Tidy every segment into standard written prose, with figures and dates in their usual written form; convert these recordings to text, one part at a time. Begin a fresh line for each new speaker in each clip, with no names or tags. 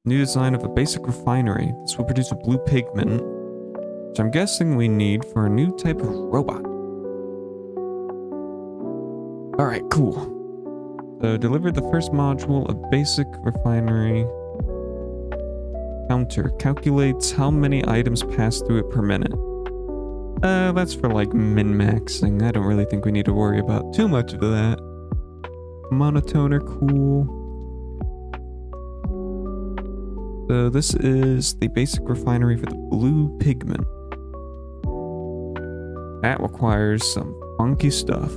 New design of a basic refinery. This will produce a blue pigment, which I'm guessing we need for a new type of robot. Alright, cool. So delivered the first module of basic refinery. Counter calculates how many items pass through it per minute. That's for like min-maxing. I don't really think we need to worry about too much of that. Monotoner, cool. So this is the basic refinery for the blue pigment. That requires some funky stuff.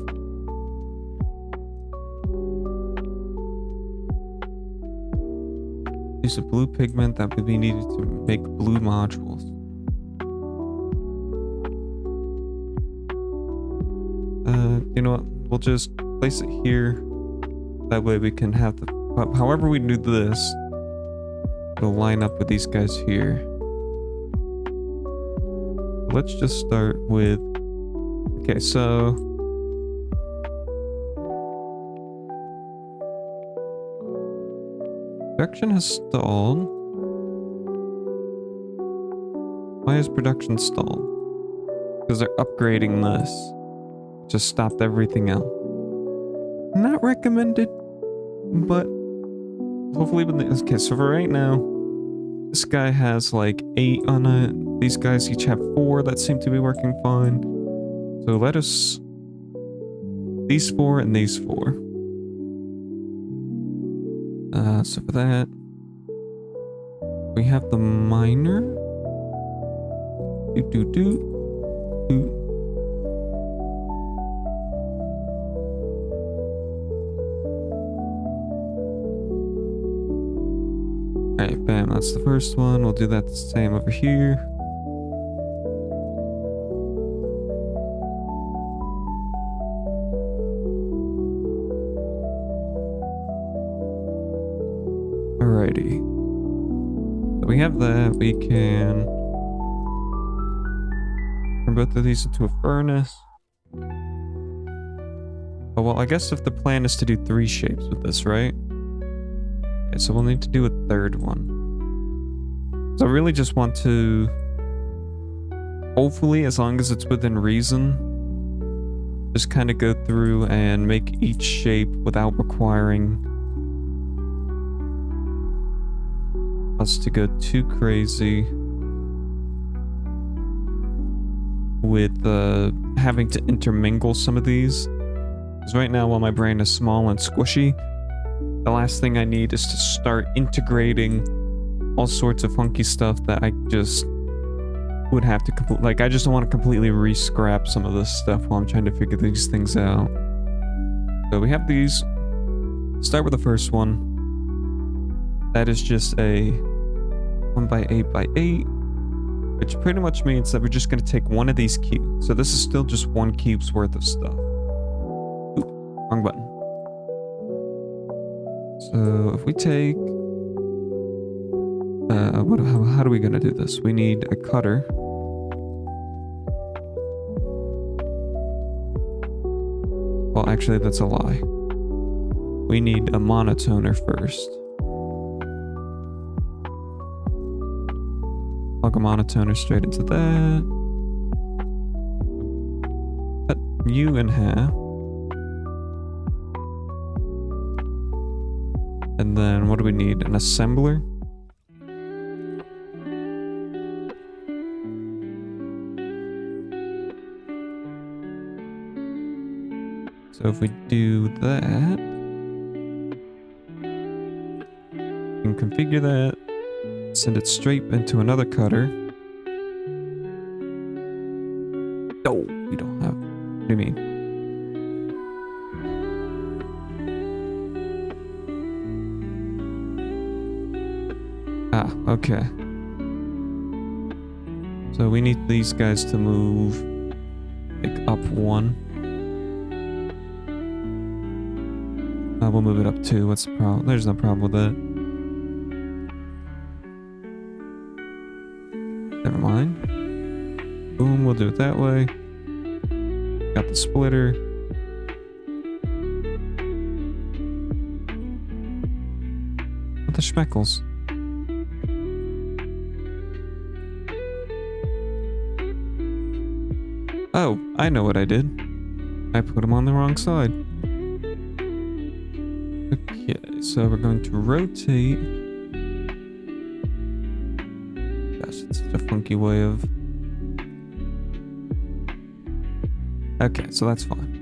Use of blue pigment that would be needed to make blue modules. You know what? We'll just place it here. That way we can have the... However we do this, it'll line up with these guys here. Let's just start with... Okay, so... Production has stalled. Why is production stalled? Because they're upgrading this. Just stopped everything else. Not recommended, but hopefully with the... Okay, so for right now, this guy has like 8 on it. These guys each have 4 that seem to be working fine. So let us... These 4 and these 4. So for that, we have the miner. Alright, bam, that's the first one. We'll do that the same over here. Alrighty. So we have that. We can turn both of these into a furnace. Oh, well, I guess if the plan is to do 3 shapes with this, right? Okay, so we'll need to do a 3rd one. So I really just want to, hopefully, as long as it's within reason, just kind of go through and make each shape without requiring us to go too crazy with having to intermingle some of these. Because right now, while my brain is small and squishy, the last thing I need is to start integrating all sorts of funky stuff that I just would have to like, I just don't want to completely re-scrap some of this stuff while I'm trying to figure these things out. So we have these. Start with the first one. That is just a 1x8x8, which pretty much means that we're just going to take one of these cubes. So this is still just 1 cube's worth of stuff. Oop, wrong button. So if we take, how are we going to do this? We need a cutter. Well, actually, that's a lie. We need a monotoner first. Plug a monotoner straight into that. Cut you in half. And then what do we need? An assembler? So if we do that, we can configure that. Send it straight into another cutter. Oh, we don't have... What do you mean? Ah, okay. So we need these guys to move like up 1. We'll move it up 2. What's the problem? There's no problem with that. Never mind. Boom, we'll do it that way. Got the splitter. What the schmeckles? I know what I did. I put them on the wrong side. Okay, so we're going to rotate. Gosh, it's such a funky way of... Okay, so that's fine.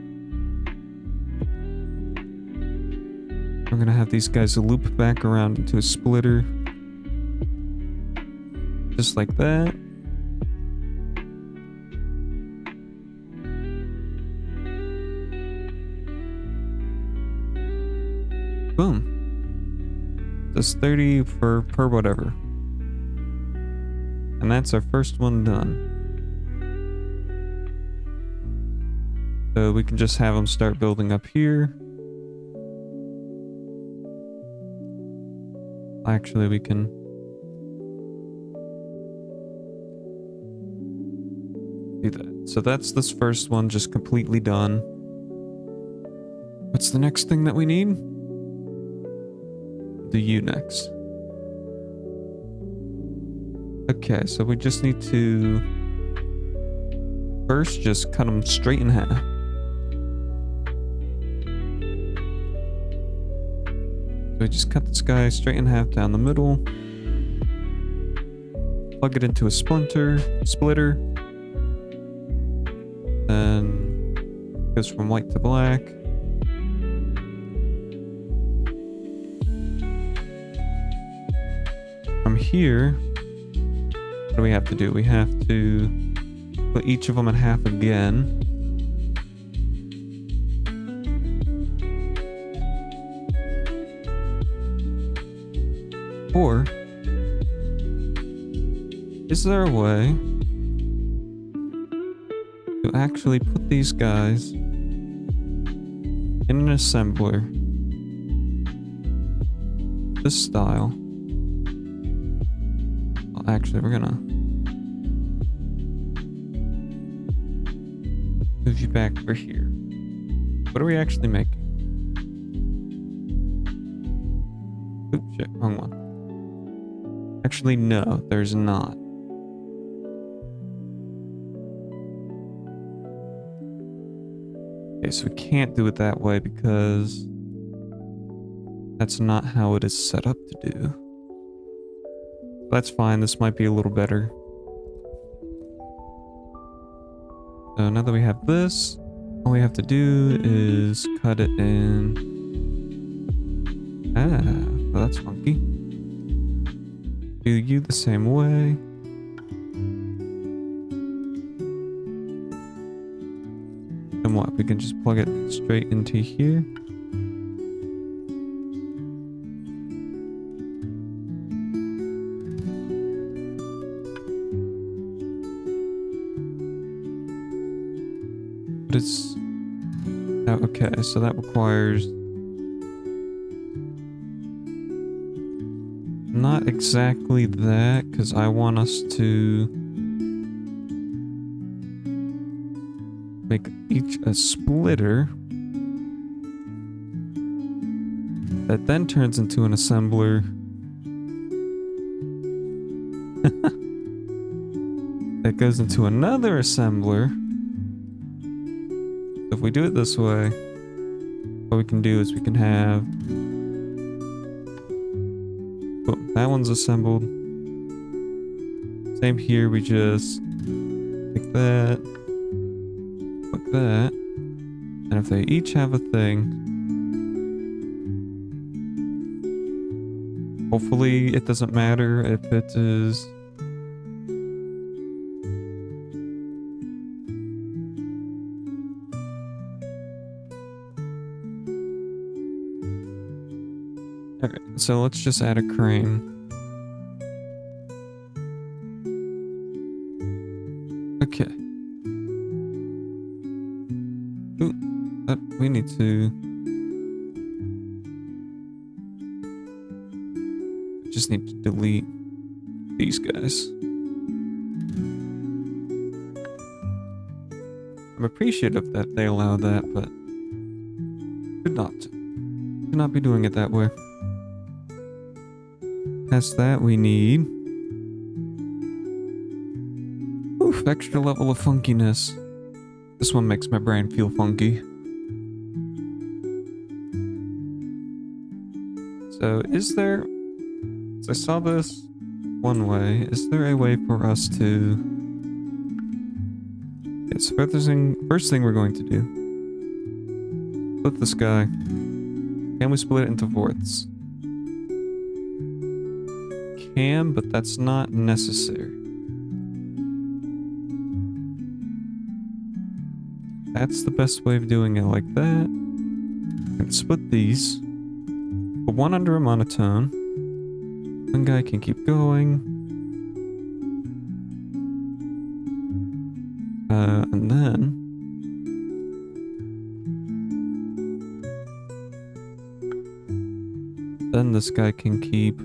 We're gonna have these guys loop back around into a splitter. Just like that. Boom. That's 30 per whatever. And that's our first one done. So we can just have them start building up here. Actually, we can... do that. So that's this first one just completely done. What's the next thing that we need? The U next. Okay, so we just need to first just cut them straight in half. So we just cut this guy straight in half down the middle. Plug it into a splitter. Then goes from white to black. From here, what do we have to do? We have to put each of them in half again. Or is there a way to actually put these guys in an assembler this style? Well, actually, we're gonna move you back for here. What are we actually making? Oops, shit, wrong one. Actually, no, there's not. Okay, so we can't do it that way because that's not how it is set up to do. That's fine, this might be a little better. So now that we have this, all we have to do is cut it in. Well, that's funky. Do you the same way. And what? We can just plug it straight into here. But it's... oh, okay, so that requires... not exactly that, because I want us to make each a splitter that then turns into an assembler that goes into another assembler. So if we do it this way, what we can do is we can have... boom, that one's assembled. Same here, we just take that, like that, and if they each have a thing, hopefully it doesn't matter if it is... okay, so let's just add a crane. Okay. Ooh, we need to... just need to delete these guys. I'm appreciative that they allow that, but should not be doing it that way. Past that, we need... oof, extra level of funkiness. This one makes my brain feel funky. So is there... So I saw this one way. Is there a way for us to... Okay, so first thing we're going to do. Split this guy. Can we split it into fourths? Can, but that's not necessary. That's the best way of doing it, like that. And split these. Put one under a monotone. One guy can keep going. And then this guy can keep.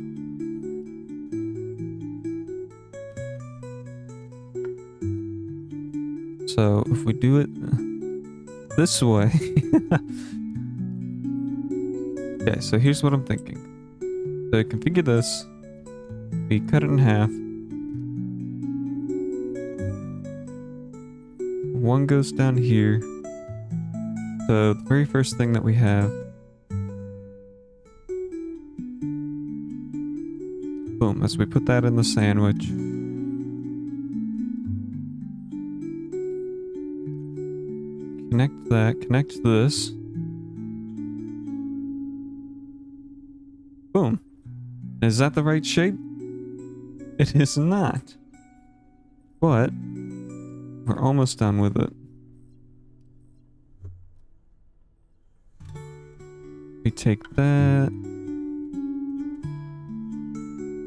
So if we do it this way. Okay, so here's what I'm thinking. So configure this. We cut it in half. One goes down here. So the very first thing that we have. Boom, as we put that in the sandwich. Connect that, connect this. Boom. Is that the right shape? It is not. But we're almost done with it. We take that.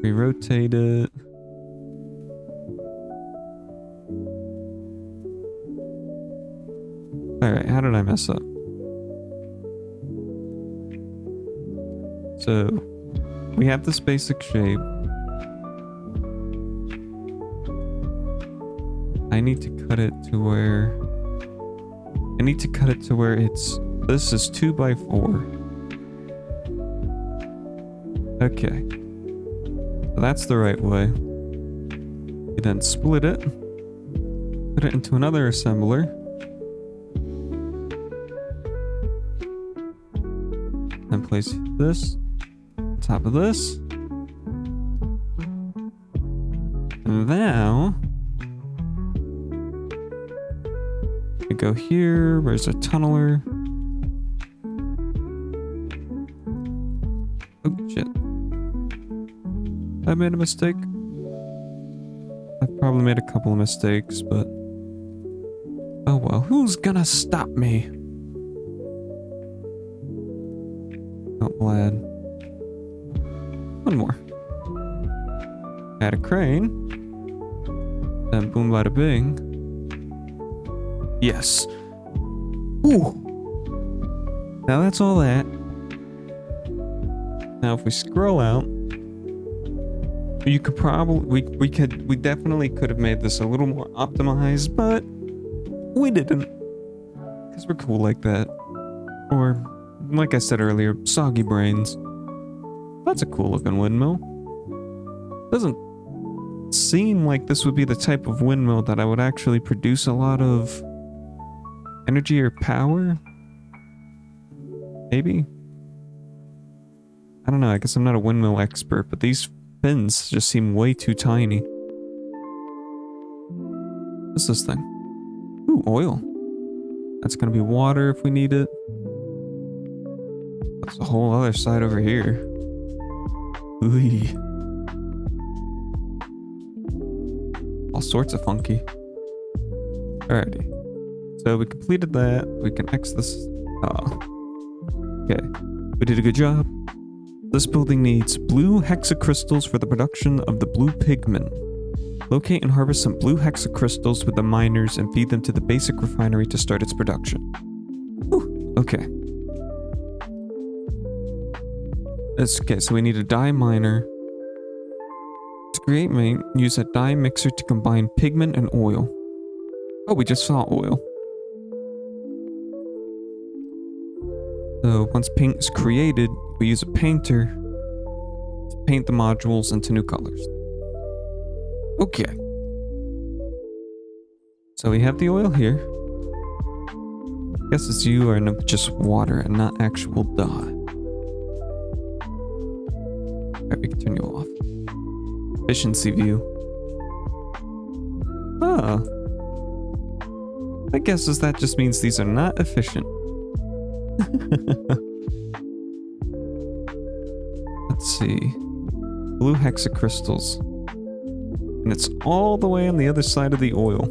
We rotate it. Alright, how did I mess up? So, we have this basic shape. I need to cut it to where... I need to cut it to where it's... This is 2 by 4. Okay. So that's the right way. You then split it. Put it into another assembler. And place this on top of this. And now we go here. Where's a tunneler? Oh shit. I made a mistake. I've probably made a couple of mistakes, but oh well. Who's gonna stop me? Oh, lad. One more. Add a crane. Then boom bada bing. Yes. Ooh. Now that's all that. Now if we scroll out, you could probably we definitely could have made this a little more optimized, but we didn't. Because we're cool like that. Or like I said earlier, soggy brains. That's a cool looking windmill. Doesn't seem like this would be the type of windmill that I would actually produce a lot of energy or power. Maybe? I don't know, I guess I'm not a windmill expert, but these fins just seem way too tiny. What's this thing? Ooh, oil. That's gonna be water if we need it. There's a whole other side over here. Ooh. All sorts of funky. Alrighty. So we completed that. We can X this. Okay. We did a good job. This building needs blue hexacrystals for the production of the blue pigment. Locate and harvest some blue hexacrystals with the miners and feed them to the basic refinery to start its production. Ooh, okay. Okay, so we need a dye miner. To create main, use a dye mixer to combine pigment and oil. Oh, we just saw oil. So once paint is created, we use a painter to paint the modules into new colors. Okay. So we have the oil here. Guess it's you are just water and not actual dye. Alright, we can turn you off. Efficiency view. Oh. I guess that just means these are not efficient. Let's see. Blue hexacrystals. And it's all the way on the other side of the oil.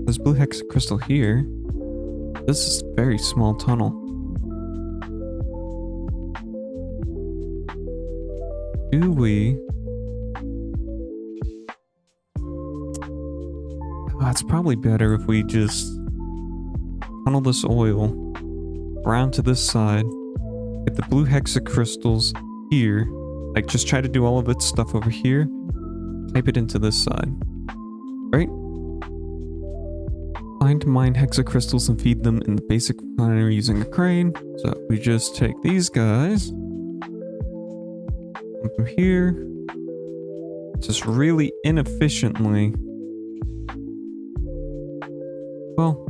There's blue hexacrystal here. This is a very small tunnel. Do we... Oh, it's probably better if we just tunnel this oil around to this side, get the blue hexacrystals here, like just try to do all of its stuff over here, type it into this side, right? Find mine hexacrystals and feed them in the basic refinery using a crane. So we just take these guys, dump them here, just really inefficiently. Well,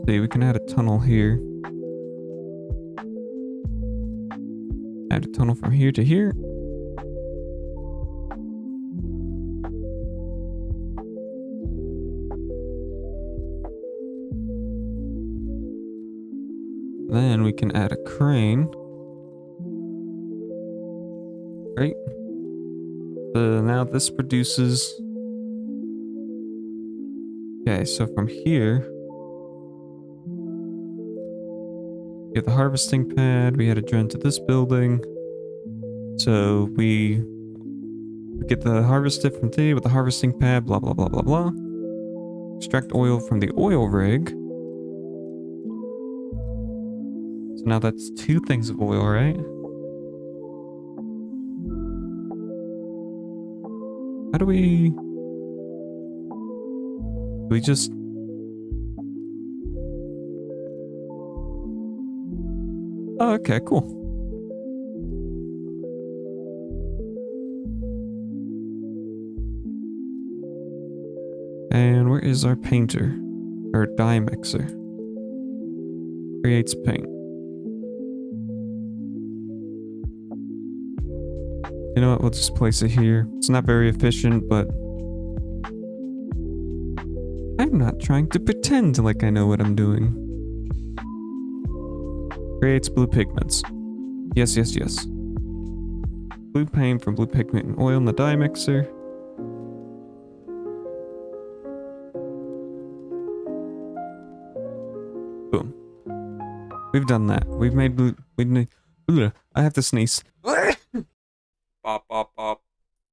see, we can add a tunnel here. Add a tunnel from here to here. Then we can add a crane. Right? So now this produces... Okay, so from here, we have the harvesting pad, we had to drill to this building. So we get the harvested from today with the harvesting pad, blah, blah, blah, blah, blah. Extract oil from the oil rig. So now that's 2 things of oil, right? How do we... We just... Oh, okay, cool. And where is our painter? Or dye mixer? Creates paint. You know what, we'll just place it here. It's not very efficient, but... I'm not trying to pretend like I know what I'm doing. Creates blue pigments. Yes, yes, yes. Blue paint from blue pigment and oil in the dye mixer. Boom. We've done that. We've made blue... I have to sneeze. Pop, pop, pop.